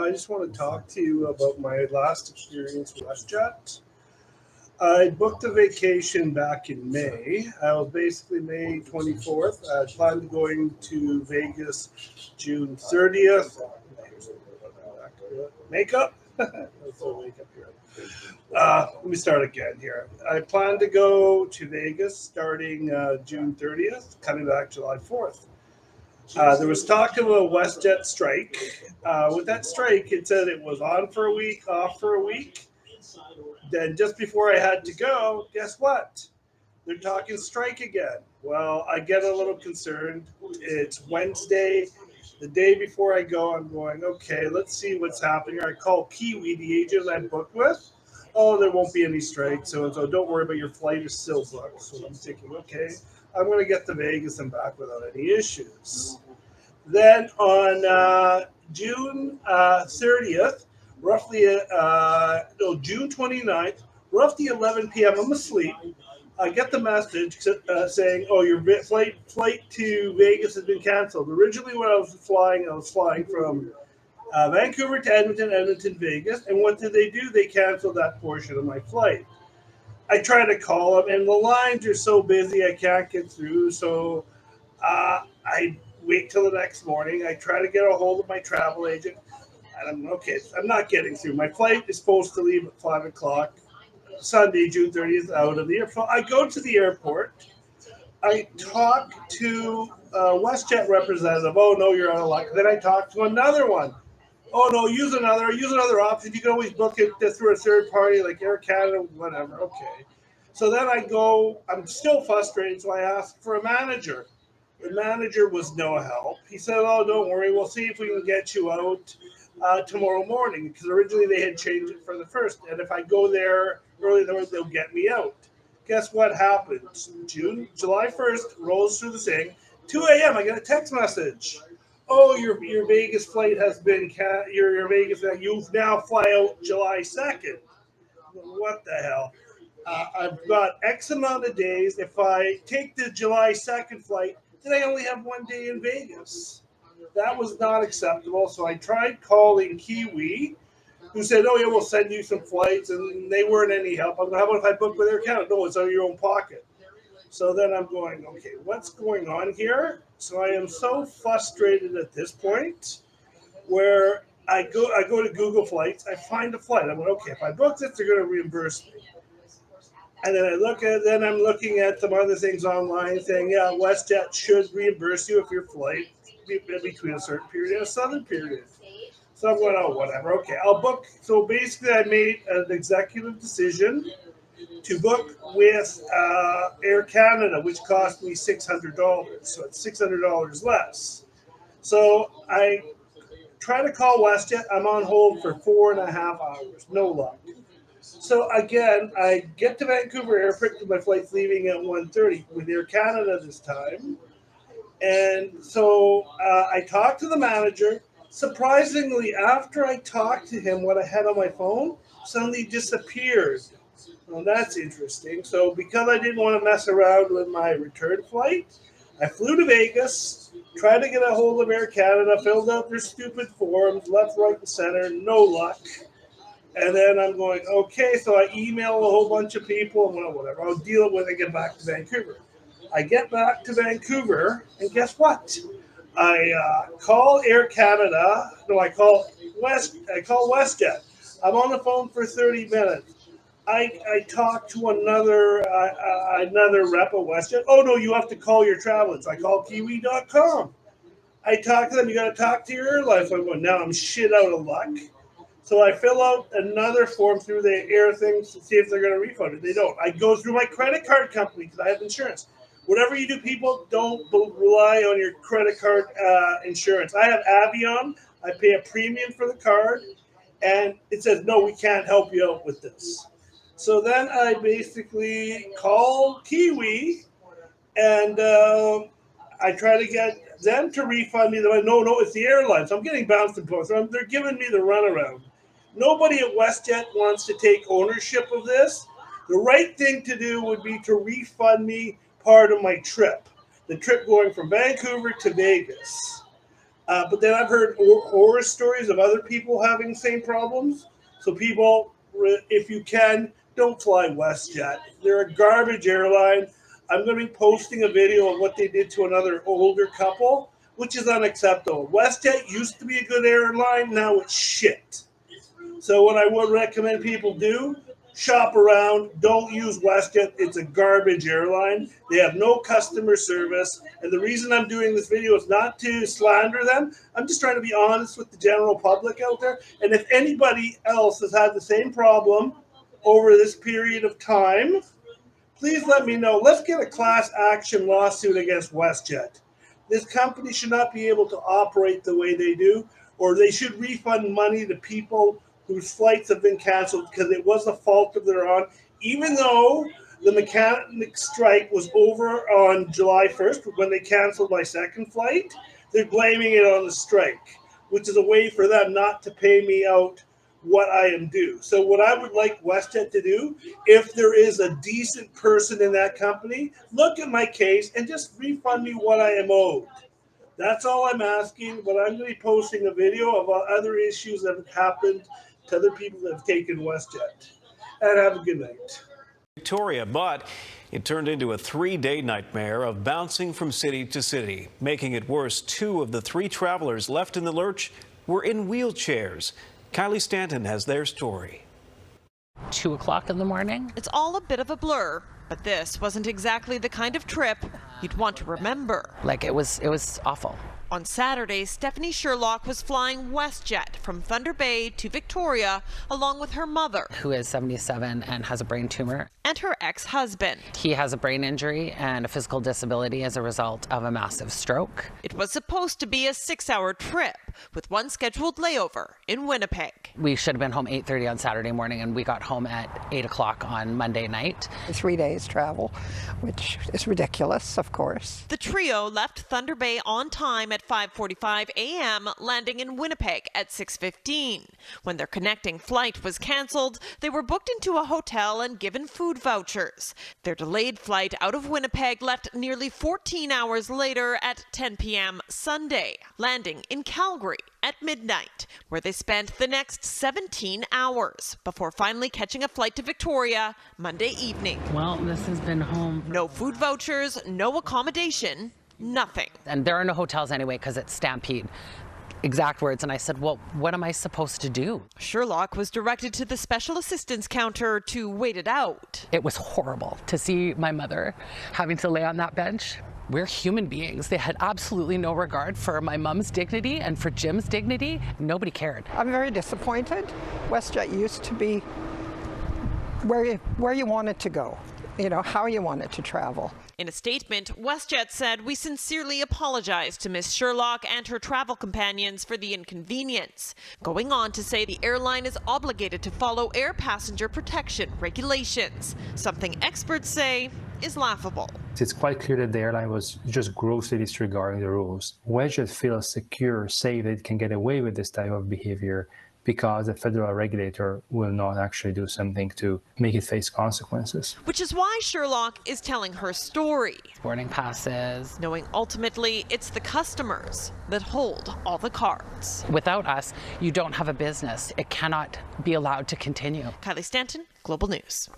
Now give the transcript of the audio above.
I just want to talk to you about my last experience with WestJet. I booked a vacation back in May. I was basically May 24th. I planned to going to Vegas June 30th. Makeup? Let's throw makeup here. Let me start again here. I plan to go to Vegas starting June 30th, coming back July 4th. There was talk of a WestJet strike. With that strike, it said it was on for a week, off for a week. Then just before I had to go, guess what? They're talking strike again. Well, I get a little concerned. It's Wednesday. The day before I go, I'm going, okay, let's see what's happening. I call Kiwi, the agent I booked with. Oh, there won't be any strike. So don't worry about your flight is still booked. So I'm thinking, okay, I'm going to get to Vegas and back without any issues. Then on June 30th, June 29th, roughly 11 p.m., I'm asleep. I get the message saying, "Oh, your flight to Vegas has been canceled." Originally, when I was flying from Vancouver to Edmonton, Vegas. And what did they do? They canceled that portion of my flight. I try to call them, and the lines are so busy I can't get through. So I wait till the next morning. I try to get a hold of my travel agent. And I'm not getting through. My flight is supposed to leave at 5 o'clock. Sunday, June 30th, out of the airport. I go to the airport. I talk to a WestJet representative. Oh, no, you're out of luck. Then I talk to another one. Oh, no, use another option. You can always book it through a third party like Air Canada, whatever. Okay. So then I go, I'm still frustrated, so I ask for a manager. The manager was no help. He said, oh, don't worry. We'll see if we can get you out tomorrow morning, because originally they had changed it for the first. And if I go there early in the morning, they'll get me out. Guess what happens? July 1st rolls through the thing. 2 a.m. I get a text message. Oh, your Vegas flight has been your Vegas. You now fly out July 2nd. What the hell? I've got X amount of days. If I take the July 2nd flight, then I only have 1 day in Vegas. That was not acceptable. So I tried calling Kiwi, who said, oh, yeah, we'll send you some flights. And they weren't any help. I'm going, how about if I book with Air Canada? No, it's out of your own pocket. So then I'm going, okay, what's going on here? So I am so frustrated at this point where I go to Google Flights. I find a flight. I'm going, okay, if I book this, they're going to reimburse me. And then I'm looking at some other things online saying, yeah, WestJet should reimburse you if your flight between a certain period and a southern period. So I'm going, oh, whatever. Okay, I'll book. So basically, I made an executive decision to book with Air Canada, which cost me $600. So it's $600 less. So I try to call WestJet. I'm on hold for 4.5 hours. No luck. So again, I get to Vancouver Airport because my flight's leaving at 1:30 with Air Canada this time. And so I talked to the manager. Surprisingly, after I talked to him, what I had on my phone suddenly disappeared. Well, that's interesting. So because I didn't want to mess around with my return flight, I flew to Vegas, tried to get a hold of Air Canada, filled out their stupid forms, left, right, and center, no luck. And then I'm going, okay, so I email a whole bunch of people, and whatever, I'll deal with it when I get back to Vancouver. I get back to Vancouver, and guess what? I call Air Canada. No, I call WestJet. I'm on the phone for 30 minutes. I talked to another rep of WestJet. Oh, no, you have to call your travel. So I call Kiwi.com. I talk to them. You got to talk to your airline. So I'm going, now I'm shit out of luck. So I fill out another form through the air things to see if they're going to refund it. They don't. I go through my credit card company because I have insurance. Whatever you do, people, don't rely on your credit card insurance. I have Avion. I pay a premium for the card. And it says, no, we can't help you out with this. So then I basically call Kiwi, and I try to get them to refund me. No, it's the airline. So I'm getting bounced and forth. So they're giving me the runaround. Nobody at WestJet wants to take ownership of this. The right thing to do would be to refund me part of my trip, the trip going from Vancouver to Vegas. But then I've heard horror stories of other people having the same problems. So people, if you can, don't fly WestJet. They're a garbage airline. I'm going to be posting a video of what they did to another older couple, which is unacceptable. WestJet used to be a good airline. Now it's shit. So what I would recommend people do, shop around. Don't use WestJet. It's a garbage airline. They have no customer service. And the reason I'm doing this video is not to slander them. I'm just trying to be honest with the general public out there. And if anybody else has had the same problem over this period of time, please let me know. Let's get a class action lawsuit against WestJet. This company should not be able to operate the way they do, or they should refund money to people whose flights have been canceled because it was a fault of their own, even though the mechanic strike was over on July 1st when they canceled my second flight. They're blaming it on the strike, which is a way for them not to pay me out what I am due. So what I would like WestJet to do, if there is a decent person in that company, look at my case and just refund me what I am owed. That's all I'm asking, but I'm going to be posting a video of other issues that have happened to other people that have taken WestJet. And have a good night. Victoria, but it turned into a 3-day nightmare of bouncing from city to city. Making it worse, 2 of the 3 travelers left in the lurch were in wheelchairs. Kylie Stanton has their story. 2 o'clock in the morning. It's all a bit of a blur, but this wasn't exactly the kind of trip you'd want to remember. Like it was awful. On Saturday, Stephanie Sherlock was flying WestJet from Thunder Bay to Victoria along with her mother, who is 77 and has a brain tumor, and her ex-husband. He has a brain injury and a physical disability as a result of a massive stroke. It was supposed to be a 6-hour trip with one scheduled layover in Winnipeg. We should have been home 8:30 on Saturday morning, and we got home at 8 o'clock on Monday night. 3 days travel, which is ridiculous, of course. The trio left Thunder Bay on time at 5:45 a.m., landing in Winnipeg at 6:15. When their connecting flight was canceled, they were booked into a hotel and given food vouchers. Their delayed flight out of Winnipeg left nearly 14 hours later at 10 p.m. Sunday, landing in Calgary at midnight, where they spent the next 17 hours before finally catching a flight to Victoria Monday evening. Well, this has been home. No food vouchers, no accommodation, nothing. And there are no hotels anyway because it's Stampede. Exact words. And I said, well, what am I supposed to do? Sherlock was directed to the special assistance counter to wait it out. It was horrible to see my mother having to lay on that bench. We're human beings. They had absolutely no regard for my mom's dignity and for Jim's dignity. Nobody cared. I'm very disappointed. WestJet used to be where you wanted to go, you know, how you wanted to travel. In a statement, WestJet said, "We sincerely apologize to Ms. Sherlock and her travel companions for the inconvenience," going on to say the airline is obligated to follow air passenger protection regulations, something experts say is laughable. It's quite clear that the airline was just grossly disregarding the rules. WestJet feels secure, safe that it can get away with this type of behavior because the federal regulator will not actually do something to make it face consequences. Which is why Sherlock is telling her story. Boarding passes. Knowing ultimately it's the customers that hold all the cards. Without us, you don't have a business. It cannot be allowed to continue. Kylie Stanton, Global News.